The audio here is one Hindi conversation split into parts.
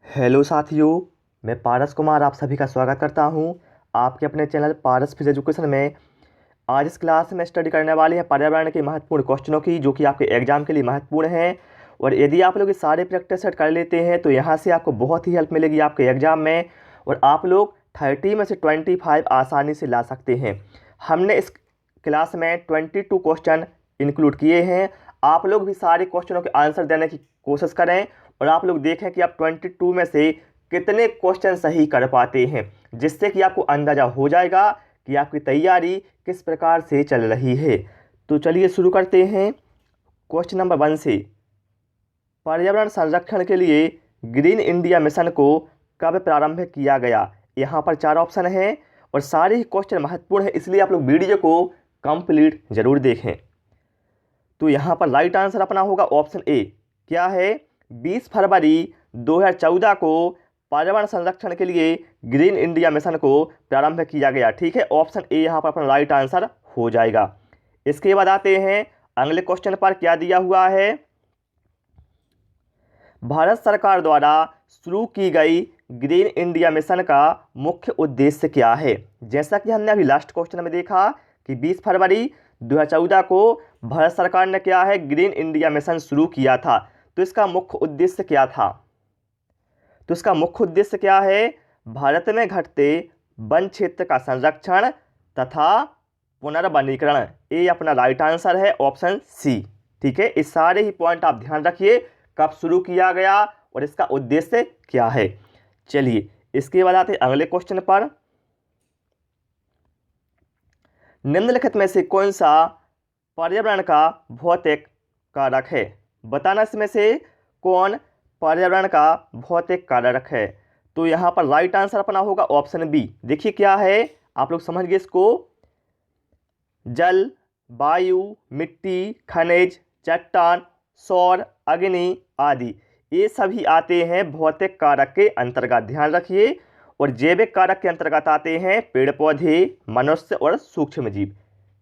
हेलो साथियों, मैं पारस कुमार आप सभी का स्वागत करता हूं आपके अपने चैनल पारस फिजिक्स एजुकेशन में। आज इस क्लास में स्टडी करने वाले हैं पर्यावरण के महत्वपूर्ण क्वेश्चनों की, जो कि आपके एग्जाम के लिए महत्वपूर्ण हैं। और यदि आप लोग ये सारे प्रैक्टिस सेट कर लेते हैं तो यहाँ से आपको बहुत ही हेल्प मिलेगी आपके एग्जाम में, और आप लोग 30 में से 25 आसानी से ला सकते हैं। हमने इस क्लास में 22 क्वेश्चन इंक्लूड किए हैं। आप लोग भी सारे क्वेश्चनों के आंसर देने की कोशिश करें और आप लोग देखें कि आप 22 में से कितने क्वेश्चन सही कर पाते हैं, जिससे कि आपको अंदाज़ा हो जाएगा कि आपकी तैयारी किस प्रकार से चल रही है। तो चलिए शुरू करते हैं क्वेश्चन नंबर 1 से। पर्यावरण संरक्षण के लिए ग्रीन इंडिया मिशन को कब प्रारंभ किया गया? यहाँ पर 4 ऑप्शन हैं और सारे ही क्वेश्चन महत्वपूर्ण हैं, इसलिए आप लोग वीडियो को कंप्लीट जरूर देखें। तो यहाँ पर राइट आंसर अपना होगा ऑप्शन ए। क्या है? 20 फरवरी 2014 को पर्यावरण संरक्षण के लिए ग्रीन इंडिया मिशन को प्रारंभ किया गया। ठीक है, ऑप्शन ए यहाँ पर अपना राइट आंसर हो जाएगा। इसके बाद आते हैं अगले क्वेश्चन पर। क्या दिया हुआ है? भारत सरकार द्वारा शुरू की गई ग्रीन इंडिया मिशन का मुख्य उद्देश्य क्या है? जैसा कि हमने अभी लास्ट क्वेश्चन में देखा कि 20 फरवरी 2014 को भारत सरकार ने क्या है, ग्रीन इंडिया मिशन शुरू किया था। तो इसका मुख्य उद्देश्य क्या था? तो इसका मुख्य उद्देश्य क्या है? भारत में घटते वन क्षेत्र का संरक्षण तथा पुनर्वनीकरण। ये अपना राइट आंसर है, ऑप्शन सी। ठीक है, इस सारे ही पॉइंट आप ध्यान रखिए, कब शुरू किया गया और इसका उद्देश्य क्या है। चलिए इसके बाद आते हैं अगले क्वेश्चन पर। निम्नलिखित में से कौन सा पर्यावरण का भौतिक कारक है? बताना इसमें से कौन पर्यावरण का भौतिक कारक है। तो यहाँ पर राइट आंसर अपना होगा ऑप्शन बी। देखिए क्या है, आप लोग समझ गए इसको। जल, वायु, मिट्टी, खनिज, चट्टान, सौर, अग्नि आदि, ये सभी आते हैं भौतिक कारक के अंतर्गत, ध्यान रखिए। और जैविक कारक के अंतर्गत आते हैं पेड़ पौधे, मनुष्य और सूक्ष्म जीव।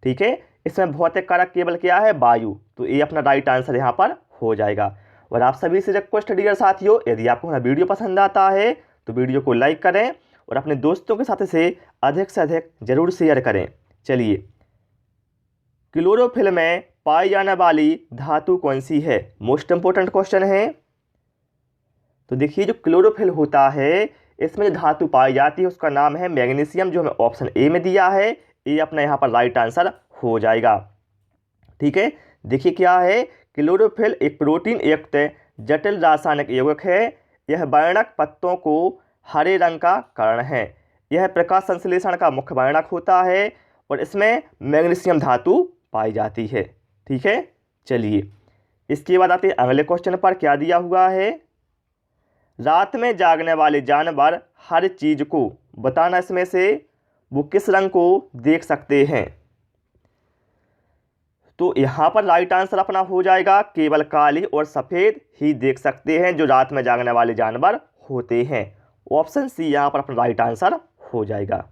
ठीक है, इसमें भौतिक कारक केवल क्या है? वायु। तो ये अपना राइट आंसर यहाँ पर हो जाएगा। और आप सभी से रिक्वेस्ट डियर साथियों, यदि आपको हमारा वीडियो पसंद आता है तो वीडियो को लाइक करें और अपने दोस्तों के साथ इसे अधिक से अधिक जरूर शेयर करें। चलिए, क्लोरोफिल में पाई जाने वाली धातु कौन सी है? मोस्ट इंपोर्टेंट क्वेश्चन है। तो देखिए, जो क्लोरोफिल होता है इसमें जो धातु पाई जाती है उसका नाम है मैग्नीशियम, जो हमें ऑप्शन ए में दिया है। ये अपना यहाँ पर राइट आंसर हो जाएगा। ठीक है, देखिए क्या है, क्लोरोफिल एक प्रोटीन युक्त जटिल रासायनिक यौगिक है। यह वर्णक पत्तों को हरे रंग का कारण है। यह प्रकाश संश्लेषण का मुख्य वर्णक होता है और इसमें मैग्नीशियम धातु पाई जाती है। ठीक है, चलिए इसके बाद आते हैं अगले क्वेश्चन पर। क्या दिया हुआ है? रात में जागने वाले जानवर हर चीज को, बताना इसमें से वो किस रंग को देख सकते हैं। तो यहाँ पर राइट आंसर अपना हो जाएगा केवल काली और सफ़ेद ही देख सकते हैं जो रात में जागने वाले जानवर होते हैं। ऑप्शन सी यहाँ पर अपना राइट आंसर हो जाएगा।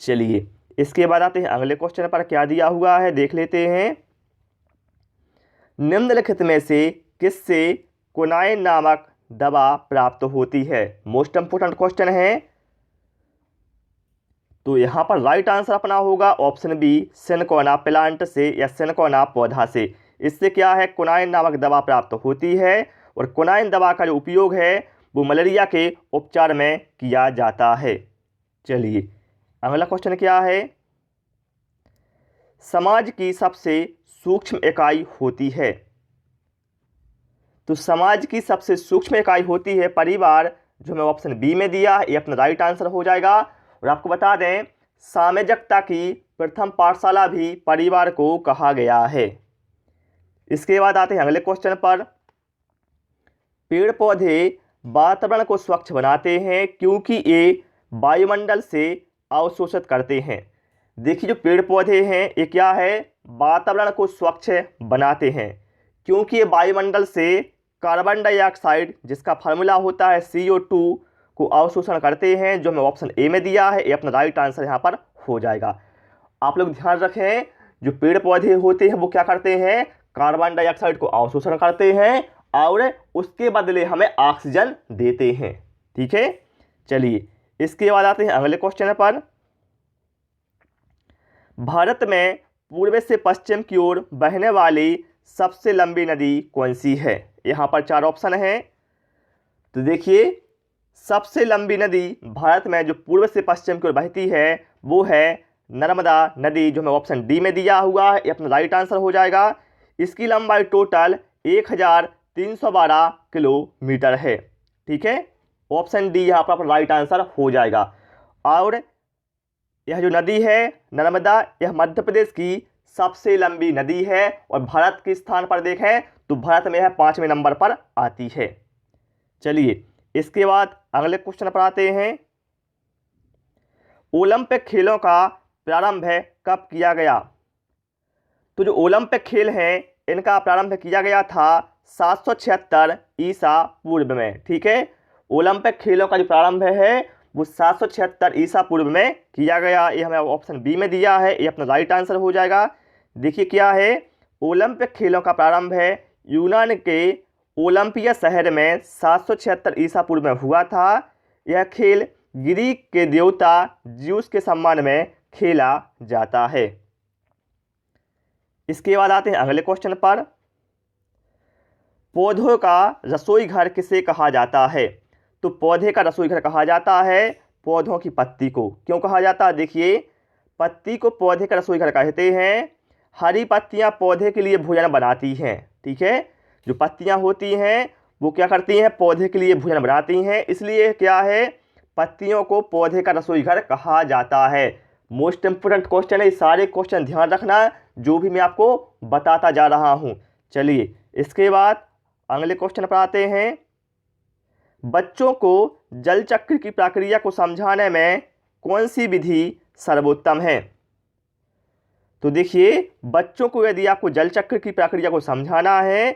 चलिए इसके बाद आते हैं अगले क्वेश्चन पर। क्या दिया हुआ है देख लेते हैं। निम्नलिखित में से किससे क्विनाइन नामक दवा प्राप्त होती है? मोस्ट इंपोर्टेंट क्वेश्चन है। तो यहाँ पर राइट आंसर अपना होगा ऑप्शन बी, सिनकोना प्लांट से या सिनकोना पौधा से। इससे क्या है, क्विनाइन नामक दवा प्राप्त होती है और क्विनाइन दवा का जो उपयोग है वो मलेरिया के उपचार में किया जाता है। चलिए अगला क्वेश्चन क्या है। समाज की सबसे सूक्ष्म इकाई होती है। तो समाज की सबसे सूक्ष्म इकाई होती है परिवार, जो हमें ऑप्शन बी में दिया है। ये अपना राइट आंसर हो जाएगा। और आपको बता दें, सामाजिकता की प्रथम पाठशाला भी परिवार को कहा गया है। इसके बाद आते हैं अगले क्वेश्चन पर। पेड़ पौधे वातावरण को स्वच्छ बनाते हैं क्योंकि ये वायुमंडल से अवशोषित करते हैं। देखिए, जो पेड़ पौधे हैं ये क्या है, वातावरण को स्वच्छ बनाते हैं क्योंकि ये वायुमंडल से कार्बन डाइऑक्साइड, जिसका फार्मूला होता है CO2, को अवशोषण करते हैं, जो हमें ऑप्शन ए में दिया है। ये अपना राइट आंसर यहाँ पर हो जाएगा। आप लोग ध्यान रखें, जो पेड़ पौधे होते हैं वो क्या करते हैं, कार्बन डाइऑक्साइड को अवशोषण करते हैं और उसके बदले हमें ऑक्सीजन देते हैं। ठीक है। चलिए इसके बाद आते हैं अगले क्वेश्चन पर। भारत में पूर्व से पश्चिम की ओर बहने वाली सबसे लंबी नदी कौन सी है? यहाँ पर 4 ऑप्शन हैं। तो देखिए, सबसे लंबी नदी भारत में जो पूर्व से पश्चिम की ओर बहती है वो है नर्मदा नदी, जो हमें ऑप्शन डी में दिया हुआ है। ये अपना राइट आंसर हो जाएगा। इसकी लंबाई टोटल 1312 किलोमीटर है। ठीक है, ऑप्शन डी यहाँ पर अपना राइट आंसर हो जाएगा। और यह जो नदी है नर्मदा, यह मध्य प्रदेश की सबसे लंबी नदी है और भारत के स्थान पर देखें तो भारत में यह 5वें नंबर पर आती है। चलिए इसके बाद अगले क्वेश्चन पर आते हैं। ओलंपिक खेलों का प्रारंभ कब किया गया? तो जो ओलंपिक खेल हैं इनका प्रारंभ किया गया था 776 ईसा पूर्व में। ठीक है, ओलंपिक खेलों का जो प्रारंभ है वो 776 ईसा पूर्व में किया गया। ये हमें ऑप्शन बी में दिया है, ये अपना राइट आंसर हो जाएगा। देखिए क्या है, ओलंपिक खेलों का प्रारंभ है यूनान के ओलंपिया शहर में 776 ईसा पूर्व में हुआ था। यह खेल ग्रीक के देवता ज्यूस के सम्मान में खेला जाता है। इसके बाद आते हैं अगले क्वेश्चन पर। पौधों का रसोई घर किसे कहा जाता है? तो पौधे का रसोई घर कहा जाता है पौधों की पत्ती को। क्यों कहा जाता है? देखिए, पत्ती को पौधे का रसोई घर कहते हैं। हरी पत्तियां पौधे के लिए भोजन बनाती हैं। ठीक है, जो पत्तियां होती हैं वो क्या करती हैं? पौधे के लिए भोजन बनाती हैं। इसलिए क्या है, पत्तियों को पौधे का रसोई घर कहा जाता है। मोस्ट इंपोर्टेंट क्वेश्चन है, सारे क्वेश्चन ध्यान रखना जो भी मैं आपको बताता जा रहा हूं। चलिए इसके बाद अगले क्वेश्चन पर आते हैं। बच्चों को जल चक्र की प्रक्रिया को समझाने में कौन सी विधि सर्वोत्तम है? तो देखिए, बच्चों को यदि आपको जल चक्र की प्रक्रिया को समझाना है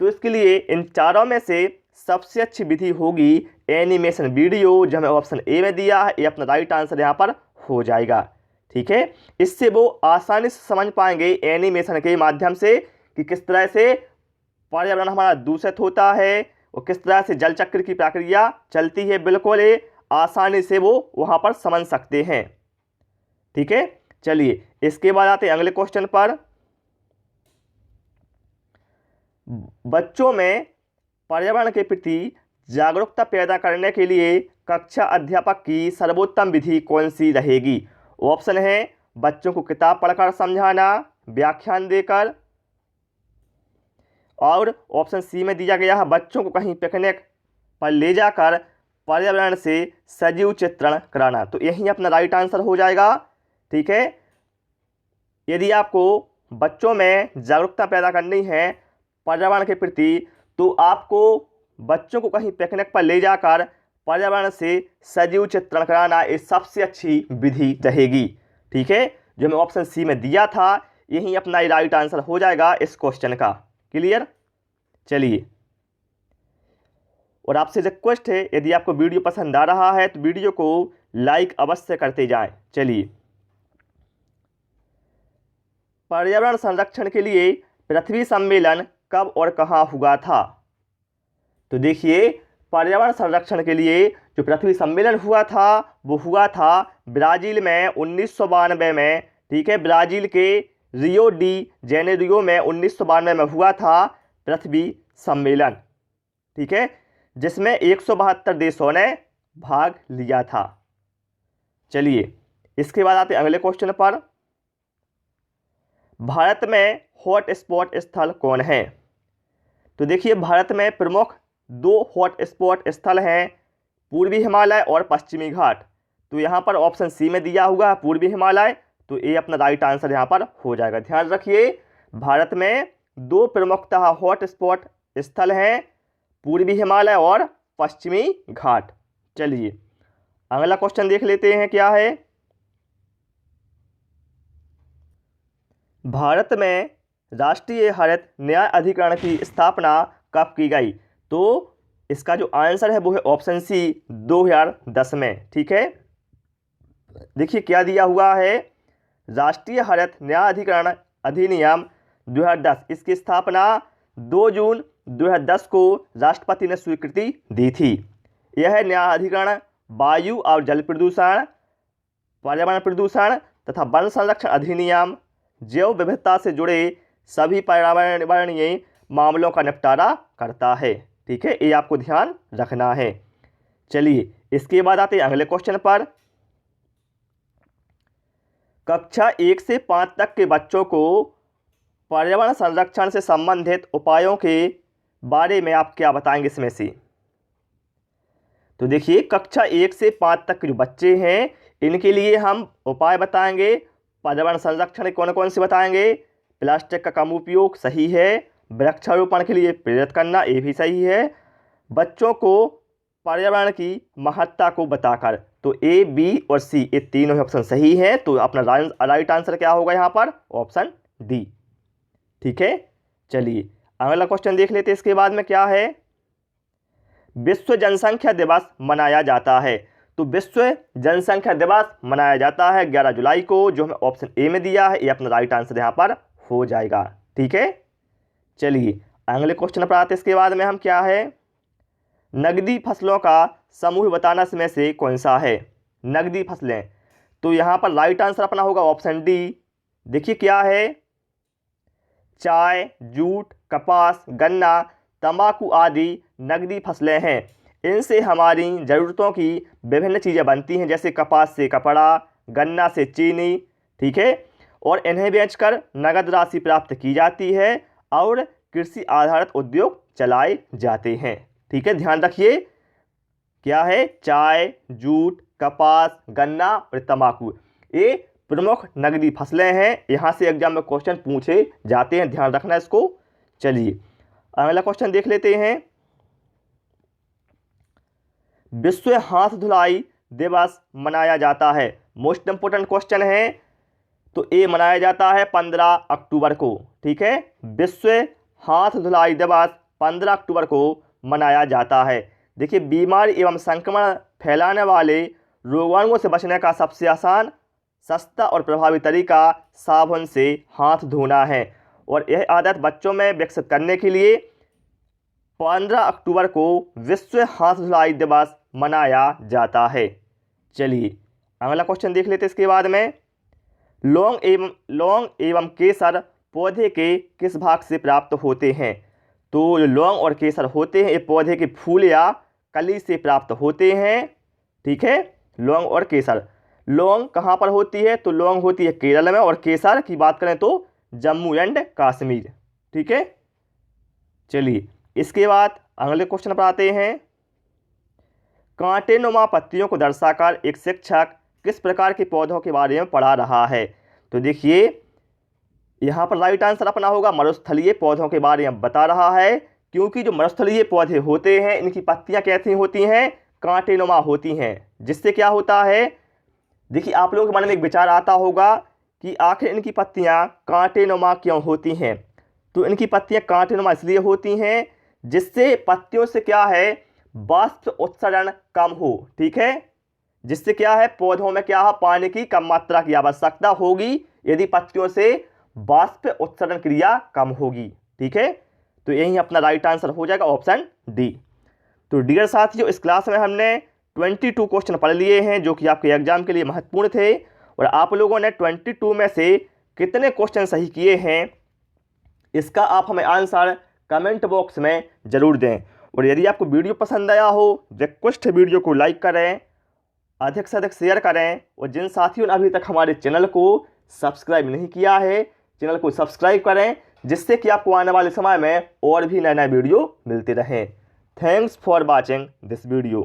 तो इसके लिए इन चारों में से सबसे अच्छी विधि होगी एनिमेशन वीडियो, जो हमें ऑप्शन ए में दिया है। ये अपना राइट आंसर यहाँ पर हो जाएगा। ठीक है, इससे वो आसानी से समझ पाएंगे एनिमेशन के माध्यम से कि किस तरह से पर्यावरण हमारा दूषित होता है और किस तरह से जल चक्र की प्रक्रिया चलती है। बिल्कुल आसानी से वो वहाँ पर समझ सकते हैं। ठीक है, चलिए इसके बाद आते हैं अगले क्वेश्चन पर। बच्चों में पर्यावरण के प्रति जागरूकता पैदा करने के लिए कक्षा अध्यापक की सर्वोत्तम विधि कौन सी रहेगी? ऑप्शन है बच्चों को किताब पढ़कर समझाना, व्याख्यान देकर, और ऑप्शन सी में दिया गया है बच्चों को कहीं पिकनिक पर ले जाकर पर्यावरण से सजीव चित्रण कराना। तो यही अपना राइट आंसर हो जाएगा। ठीक है, यदि आपको बच्चों में जागरूकता पैदा करनी है पर्यावरण के प्रति तो आपको बच्चों को कहीं पिकनिक पर ले जाकर पर्यावरण से सजीव चित्रण कराना ये सबसे अच्छी विधि रहेगी। ठीक है, जो मैं ऑप्शन सी में दिया था यही अपना राइट आंसर हो जाएगा इस क्वेश्चन का। क्लियर? चलिए, और आपसे रिक्वेस्ट है यदि आपको वीडियो पसंद आ रहा है तो वीडियो को लाइक अवश्य करते जाएं। चलिए, पर्यावरण संरक्षण के लिए पृथ्वी सम्मेलन कब और कहाँ हुआ था? तो देखिए, पर्यावरण संरक्षण के लिए जो पृथ्वी सम्मेलन हुआ था वो हुआ था ब्राजील में 1992 में। ठीक है, ब्राजील के रियो डी जेनेरियो में 1992 में हुआ था पृथ्वी सम्मेलन। ठीक है, जिसमें 172 देशों ने भाग लिया था। चलिए इसके बाद आते अगले क्वेश्चन पर। भारत में हॉट स्पॉट स्थल कौन है? तो देखिए, भारत में प्रमुख 2 हॉट स्पॉट स्थल हैं, पूर्वी हिमालय और पश्चिमी घाट। तो यहाँ पर ऑप्शन सी में दिया हुआ है पूर्वी हिमालय, तो ये अपना राइट आंसर यहाँ पर हो जाएगा। ध्यान रखिए, भारत में 2 प्रमुखतः हॉट स्पॉट स्थल हैं, पूर्वी हिमालय और पश्चिमी घाट। चलिए अगला क्वेश्चन देख लेते हैं क्या है। भारत में राष्ट्रीय हरित न्याय अधिकरण की स्थापना कब की गई? तो इसका जो आंसर है वो है ऑप्शन सी 2010 में। ठीक है, देखिए क्या दिया हुआ है, राष्ट्रीय हरित न्याय अधिकरण अधिनियम 2010, इसकी स्थापना 2 जून 2010 को राष्ट्रपति ने स्वीकृति दी थी। यह न्यायाधिकरण वायु और जल प्रदूषण, पर्यावरण प्रदूषण तथा वन संरक्षण अधिनियम, जैव विविधता से जुड़े सभी पर्यावरणीय मामलों का निपटारा करता है। ठीक है, ये आपको ध्यान रखना है। चलिए इसके बाद आते हैं अगले क्वेश्चन पर। कक्षा 1 से 5 तक के बच्चों को पर्यावरण संरक्षण से संबंधित उपायों के बारे में आप क्या बताएंगे इसमें से? तो देखिए, कक्षा 1 से 5 तक के जो बच्चे हैं इनके लिए हम उपाय बताएंगे। पर्यावरण संरक्षण कौन कौन से बताएंगे? प्लास्टिक का कम उपयोग सही है, वृक्षारोपण के लिए प्रेरित करना ये भी सही है, बच्चों को पर्यावरण की महत्ता को बताकर। तो ए, बी और सी ये तीनों ऑप्शन सही है। तो अपना राइट आंसर क्या होगा यहाँ पर? Option D. ठीक है, चलिए अगला क्वेश्चन देख लेते हैं। इसके बाद में क्या है? विश्व जनसंख्या दिवस मनाया जाता है। तो विश्व जनसंख्या दिवस मनाया जाता है 11 जुलाई को, जो हमें ऑप्शन ए में दिया है। ये अपना राइट आंसर यहाँ पर हो जाएगा। ठीक है, चलिए अगले क्वेश्चन पर आते हैं। इसके बाद में हम क्या है? नकदी फसलों का समूह बताना इसमें से कौन सा है? नकदी फसलें, तो यहाँ पर राइट आंसर अपना होगा ऑप्शन डी। देखिए क्या है? चाय, जूट, कपास, गन्ना, तंबाकू आदि नकदी फसलें हैं। इनसे हमारी ज़रूरतों की विभिन्न चीज़ें बनती हैं, जैसे कपास से कपड़ा, गन्ना से चीनी। ठीक है, और इन्हें बेचकर नगद राशि प्राप्त की जाती है और कृषि आधारित उद्योग चलाए जाते हैं। ठीक है, ध्यान रखिए क्या है? चाय, जूट, कपास, गन्ना और तंबाकू ये प्रमुख नकदी फसलें हैं। यहाँ से एग्जाम में क्वेश्चन पूछे जाते हैं, ध्यान रखना इसको। चलिए अगला क्वेश्चन देख लेते हैं। विश्व हाथ धुलाई दिवस मनाया जाता है। मोस्ट इंपोर्टेंट क्वेश्चन है। तो ये मनाया जाता है 15 अक्टूबर को। ठीक है, विश्व हाथ धुलाई दिवस 15 अक्टूबर को मनाया जाता है। देखिए, बीमारी एवं संक्रमण फैलाने वाले रोगाणुओं से बचने का सबसे आसान, सस्ता और प्रभावी तरीका साबुन से हाथ धोना है। और यह आदत बच्चों में विकसित करने के लिए 15 अक्टूबर को विश्व हाथ धुलाई दिवस मनाया जाता है। चलिए अगला क्वेश्चन देख लेते हैं। इसके बाद में लौंग एवं केसर पौधे के किस भाग से प्राप्त होते हैं? तो जो लौंग और केसर होते हैं ये पौधे के फूल या कली से प्राप्त होते हैं। ठीक है, लौंग और केसर। लौंग कहाँ पर होती है? तो लौंग होती है केरल में, और केसर की बात करें तो जम्मू एंड कश्मीर। ठीक है, चलिए इसके बाद अगले क्वेश्चन पर आते हैं। कांटेनुमा पत्तियों को दर्शाकर एक शिक्षक किस प्रकार के पौधों के बारे में पढ़ा रहा है? तो देखिए यहाँ पर राइट आंसर अपना होगा मरुस्थलीय पौधों के बारे में बता रहा है, क्योंकि जो मरुस्थलीय पौधे होते हैं इनकी पत्तियां कैसी होती हैं? कांटेनुमा होती हैं। जिससे क्या होता है? देखिए आप लोगों के मन में एक विचार आता होगा कि आखिर इनकी पत्तियां कांटेनुमा क्यों होती हैं? तो इनकी पत्तियां कांटेनुमा इसलिए होती हैं जिससे पत्तियों से क्या है? वाष्प उत्सर्जन कम हो। ठीक है, जिससे क्या है? पौधों में क्या है? पानी की कम मात्रा की आवश्यकता होगी यदि पत्तियों से वाष्प उत्सर्जन क्रिया कम होगी। ठीक है, तो यही अपना राइट आंसर हो जाएगा ऑप्शन डी। तो डियर साथियों, इस क्लास में हमने 22 क्वेश्चन पढ़ लिए हैं जो कि आपके एग्जाम के लिए महत्वपूर्ण थे। और आप लोगों ने 22 में से कितने क्वेश्चन सही किए हैं इसका आप हमें आंसर कमेंट बॉक्स में ज़रूर दें। और यदि आपको वीडियो पसंद आया हो रिक्वेस्ट है वीडियो को लाइक करें, अधिक से अधिक शेयर करें, और जिन साथियों ने अभी तक हमारे चैनल को सब्सक्राइब नहीं किया है चैनल को सब्सक्राइब करें, जिससे कि आपको आने वाले समय में और भी नए नए वीडियो मिलते रहें। Thanks for watching this video.